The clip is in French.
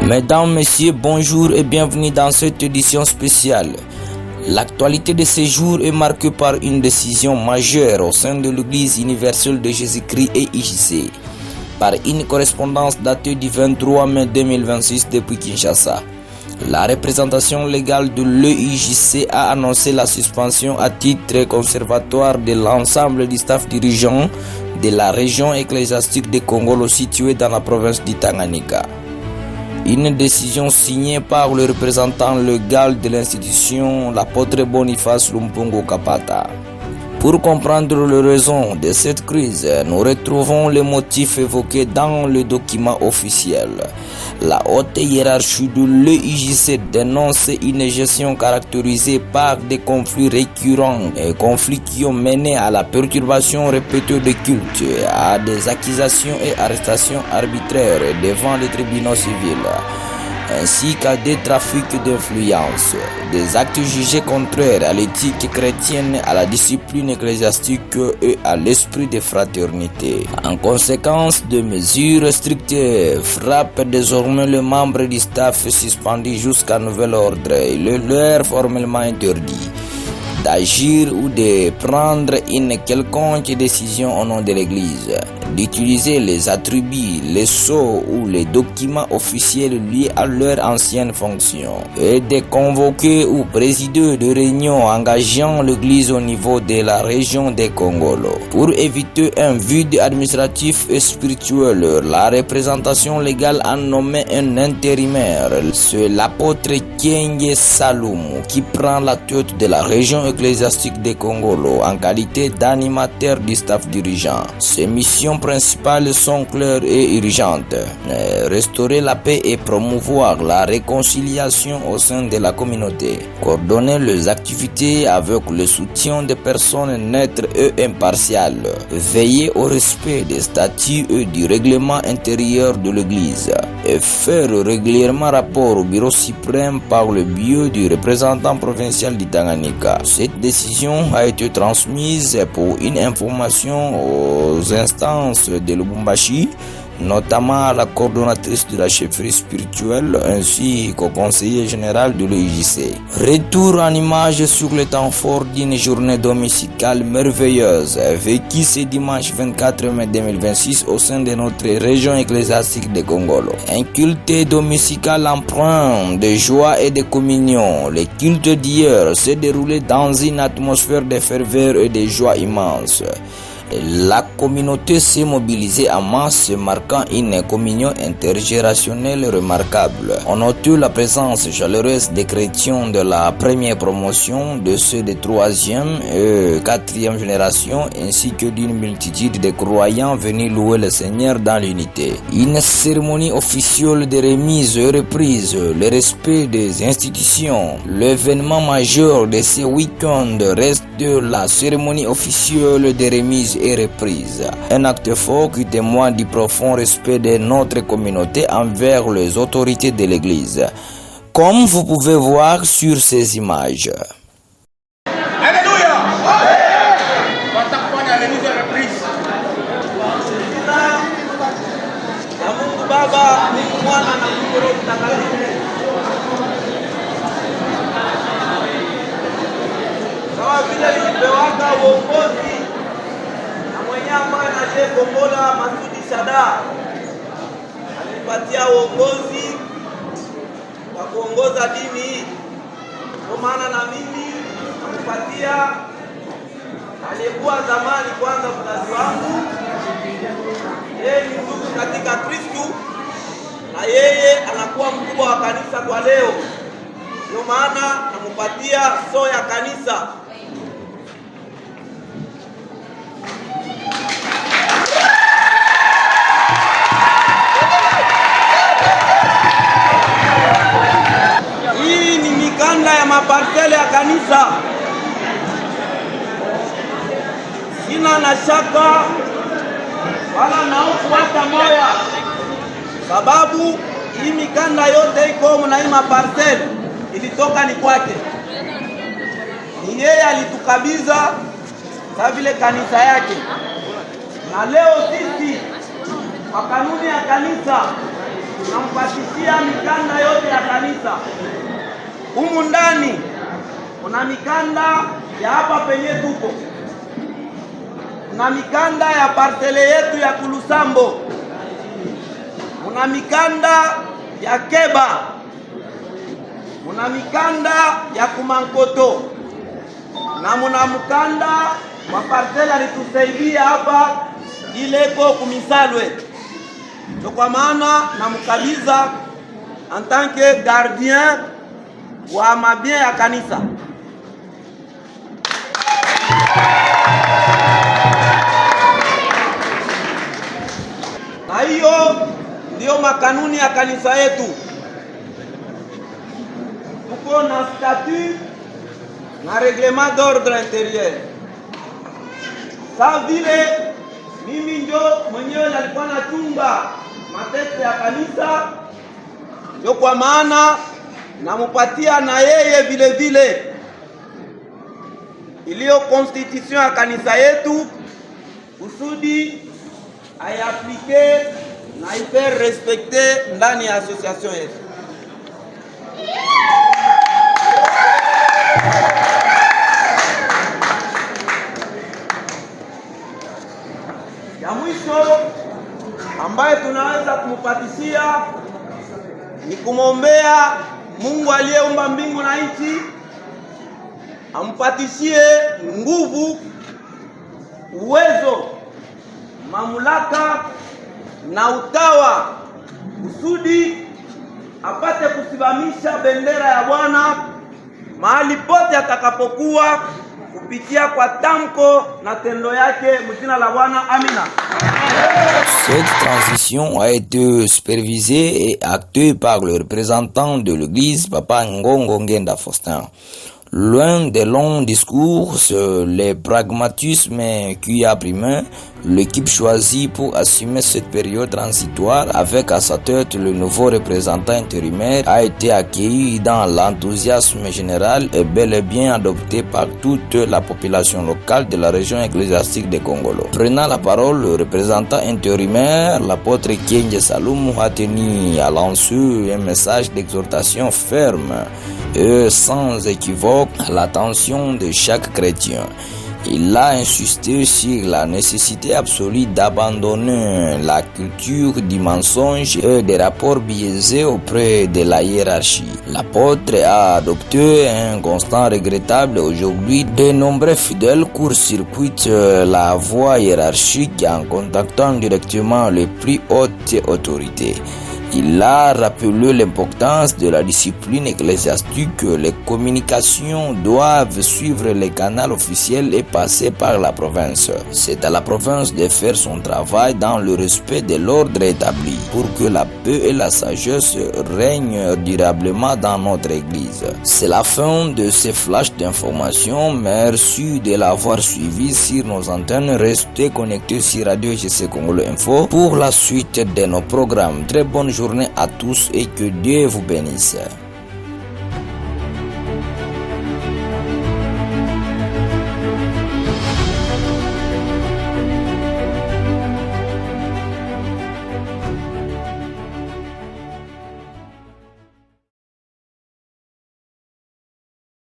Mesdames, Messieurs, bonjour et bienvenue dans cette édition spéciale. L'actualité de ces jours est marquée par une décision majeure au sein de l'Église universelle de Jésus-Christ et IJC, par une correspondance datée du 23 mai 2026 depuis Kinshasa. La représentation légale de l'EIJC a annoncé la suspension à titre conservatoire de l'ensemble du staff dirigeant de la région ecclésiastique de Kongolo située dans la province du Tanganyika. Une décision signée par le représentant légal de l'institution, l'apôtre Boniface Lumpungo Kapata. Pour comprendre les raisons de cette crise, nous retrouvons les motifs évoqués dans le document officiel. La haute hiérarchie de l'EIJC dénonce une gestion caractérisée par des conflits récurrents et conflits qui ont mené à la perturbation répétée des cultes, à des accusations et arrestations arbitraires devant les tribunaux civils, ainsi qu'à des trafics d'influence, des actes jugés contraires à l'éthique chrétienne, à la discipline ecclésiastique et à l'esprit de fraternité. En conséquence, de mesures strictes frappent désormais les membres du staff suspendus jusqu'à nouvel ordre et leur formellement interdit d'agir ou de prendre une quelconque décision au nom de l'Église, d'utiliser les attributs, les sceaux ou les documents officiels liés à leur ancienne fonction et de convoquer ou présider de réunions engageant l'Église au niveau de la région de Kongolo. Pour éviter un vide administratif et spirituel, la représentation légale a nommé un intérimaire, c'est l'apôtre Kenge Saloum, qui prend la tête de la région ecclésiastique de Kongolo en qualité d'animateur du staff dirigeant. Ses missions principales sont claires et urgentes: restaurer la paix et promouvoir la réconciliation au sein de la communauté, coordonner les activités avec le soutien des personnes neutres et impartiales, veiller au respect des statuts et du règlement intérieur de l'Église et faire régulièrement rapport au bureau suprême par le biais du représentant provincial du Tanganyika. Cette décision a été transmise pour une information aux instances de Lubumbashi, notamment à la coordonnatrice de la chefferie spirituelle ainsi qu'au conseiller général de l'EIJC. Retour en image sur le temps fort d'une journée dominicale merveilleuse vécue ce dimanche 24 mai 2026 au sein de notre région ecclésiastique de Kongolo. Un culte dominical empreint de joie et de communion. Le culte d'hier s'est déroulé dans une atmosphère de ferveur et de joie immense. La communauté s'est mobilisée en masse, marquant une communion intergénérationnelle remarquable. On note la présence chaleureuse des chrétiens de la première promotion, de ceux de troisième et quatrième génération, ainsi que d'une multitude de croyants venus louer le Seigneur dans l'unité. Une cérémonie officielle de remise et reprise, le respect des institutions, l'événement majeur de ce week-end reste la cérémonie officielle de remise et reprise. Un acte fort qui témoigne du profond respect de notre communauté envers les autorités de l'Église, comme vous pouvez voir sur ces images. Alléluia! Remise et reprise. Baba, Mwana na Mungu Mtakatifu. Kama vile nilipewaka uongozi na mwenye ambaye anayekombola Masudi Sada alipatia uongozi wa kuongoza dini hii. Kwa maana na mimi nakupatia aliyekuwa zamani kwanza mzazi wangu, yeye ni ndugu katika Kristo na yeye anakuwa mkubwa wa kanisa kwa leo. Ndio maana namupatia soo ya kanisa. Hii ni mikanda ya maparcele ya kanisa. Sina na shaka wala na hofu hata moja, sababu hii mikanda yote iko na hii maparcele ilitoka ni kwake. Ni yeye alitukabidha kama vile kanisa yake, na leo sisi kwa kanuni ya kanisa tunampatishia mikanda yote ya kanisa. Humu ndani kuna mikanda ya hapa penye tuko, kuna mikanda ya parcele yetu ya Kulusambo, kuna mikanda ya Keba, kuna mikanda ya Kumankoto, na muna mkanda wa parcele alitusaidia hapa ileko Kumisalwe. So kwa maana na mkabidha en tant que gardien wa mabien ya kanisa. Na hiyo ndio makanuni ya kanisa yetu. Tuko na statut na reglement d'ordre intérieur. Sa vile mimi ndio mwenyewe nalikuwa nachunga matete ya kanisa, ndio kwa maana namupatia na yeye vile vile iliyo constitution ya kanisa yetu kusudi ayaplike na ifaire respecter ndani ya association yetu. Ya mwisho ambaye tunaweza kumupatishia ni kumwombea Mungu aliyeumba mbingu na nchi ampatishie nguvu, uwezo, mamlaka na utawa kusudi apate kusimamisha bendera ya Bwana mahali pote atakapokuwa kupitia kwa tamko na tendo yake mjina la Bwana. Amina. Cette transition a été supervisée et actée par le représentant de l'église, Papa Ngongo Ngenda Faustin. Loin des longs discours sur les pragmatismes qui a primé, l'équipe choisie pour assumer cette période transitoire avec à sa tête le nouveau représentant intérimaire a été accueilli dans l'enthousiasme général et bel et bien adopté par toute la population locale de la région ecclésiastique de Kongolo. Prenant la parole, le représentant intérimaire, l'apôtre Kenje Saloum, a tenu à lancer un message d'exhortation ferme et sans équivoque à l'attention de chaque chrétien. Il a insisté sur la nécessité absolue d'abandonner la culture du mensonge et des rapports biaisés auprès de la hiérarchie. L'apôtre a adopté un constat regrettable aujourd'hui. De nombreux fidèles court-circuitent la voie hiérarchique en contactant directement les plus hautes autorités. Il a rappelé l'importance de la discipline ecclésiastique. Les communications doivent suivre les canaux officiels et passer par la province. C'est à la province de faire son travail dans le respect de l'ordre établi pour que la paix et la sagesse règnent durablement dans notre église. C'est la fin de ces flashs d'informations. Merci de l'avoir suivi sur nos antennes. Restez connectés sur Radio GC Congolo Info pour la suite de nos programmes. Très bonne journée à tous et que Dieu vous bénisse.